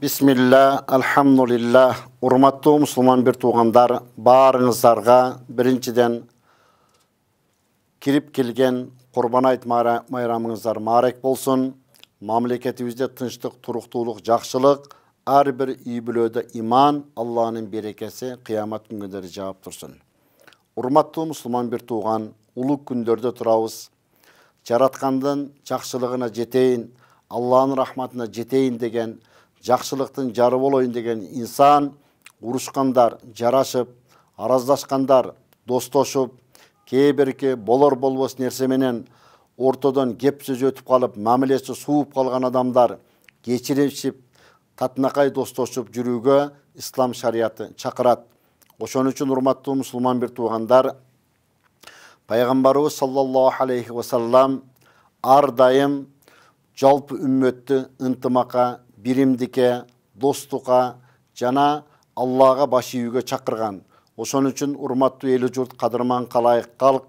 Bismillah, alhamdulillah, urmatlı Müslüman bir tuğanlar, barınızlarga birinciden kirip kelgen Kurban Ayt bayramыңыздар marek bolsun. Mamleketimizde tınçlık, turuqtuluk, жақшылық, her bir iyi bölöde iman, Allah'ın berekesi, kıyamet günleri cevap dursun. Urmatlı Müslüman bir tuğan, uluk gündörde turabız. Jaratkandan жақшылығına jeteyin, Allah'ın rahmatına jeteyin degen, жақшылықтың жары болайын деген insan, uruşkanдар, jaraşıp, arazlaşkanдар, dostошуп, кейбірке болор болбос нерсемenen ortadan gep söz ötüp kalıp, mamilesi suup kalgan adamlar, geçirişip, tatnakay dostошуп жүрүүгө İslam şariatı çakırat. Oşon üçün urmatlı Müslüman bir tuğandar, Peygamberimiz sallallahu aleyhi ve sellem ar dayım жалпы ümmetті ынтымаққа, биримдикке, достукка жана Аллага баш ийүүгө чакырган. Ошон үчүн урматтуу эли журт, кадырман калайык калк,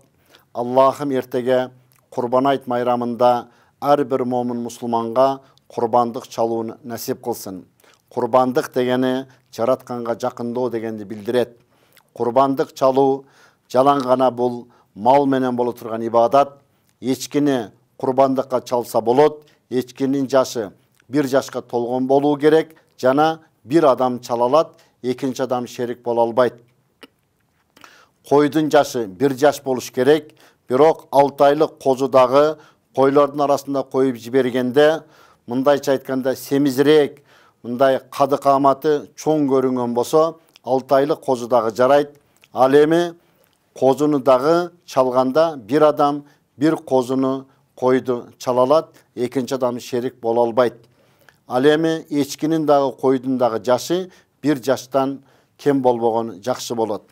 Аллахым эртеге Курбан Айт майрамында ар бир момун мусулманга курбандык чалууну насип кылсын. Курбандык дегени жаратканга жакындоо дегенди билдирет. Курбандык чалуу жалаң гана бул мал менен боло турган ибадат. Эчкини курбандыкка чалса болот. Эчкинин жашы bir жашка толгон болуу керек, жана bir адам чалалат, экинчи адам шерик боло албайт. Койдун жашы bir жаш болуш керек, бирок 6 айлык козудагы койлордун арасында коюп жибергенде, мындайча айтканда семизирээк, мындай кады каматы чоң көрүнгөн болсо, 6 айлык козудагы жарайт. Ал эми козуну дагы чалганда bir адам bir козуну койду чалалат, экинчи адам шерик боло албайт. Ал эми эчкинин дагы койдун дагы жашы bir жаштан кем болбогон жакшы болот.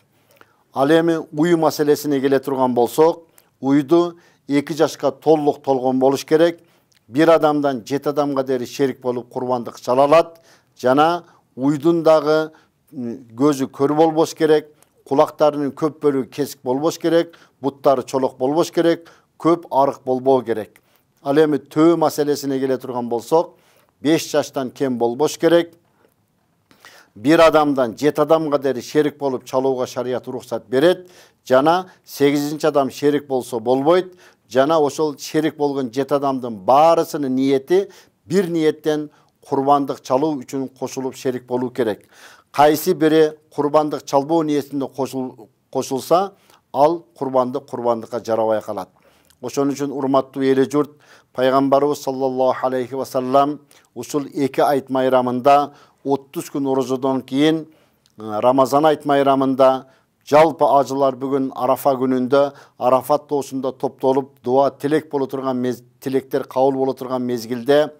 Ал эми уй маселесине келе турган болсок, уйду 2 жашка толук толгон болуш керек. Bir адамдан 7 адамга дери шерик болуп курбандык чалалат. Жана уйдун дагы көзү көр болбош керек, кулактарынын көп бөлүгү кесик болбош керек, буттары чолок болбош керек, көп арык болбоо керек. Ал эми төө маселесине келе турган болсок, 5 жаштан кем болбош керек. Bir адамдан 7 адамга дери шерик болуп чалууга шарият уруксат берет. Жана 8 адам шерик болсо болбойт. Жана ошол шерик болгон 7 адамдын баарысынын ниети bir ниеттен курбандык чалуу үчүн кошулуп шерик болуу керек. Кайсы бири курбандык чалбоо ниетинде кошулса, ал курбандыкка жарабай калат. Ошон үчүн урматтуу эли журт, Пайгамбарыбыз саллаллаху алейхи ва саллам ушул 2 айт майрамында 30 күн орозодон кийин Рамазан айт майрамында жалпы ажылар бүгүн Арафа күнүндө Арафат тоосунда топтолуп дуа тилек боло турган тилектер кабыл боло турган мезгилде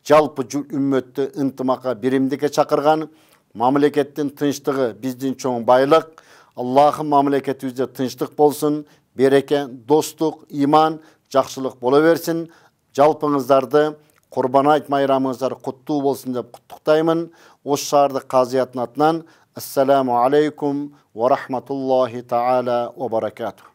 жалпы үммөттү ынтымакка, биримдикке чакырган. Мамлекеттин тынчтыгы биздин чоң байлык. Аллахым мамлекетибизде тынчтык болсун, береке, достук, иман, жақшылық бола берсин. Жалпыңыздарды Курбан Айт майрамыңыздар куттуу болсун деп куттуктаймын. Ош шаардык казыятынын атынан ассаламу алейкум ва рахматуллахи таала ва баракатух.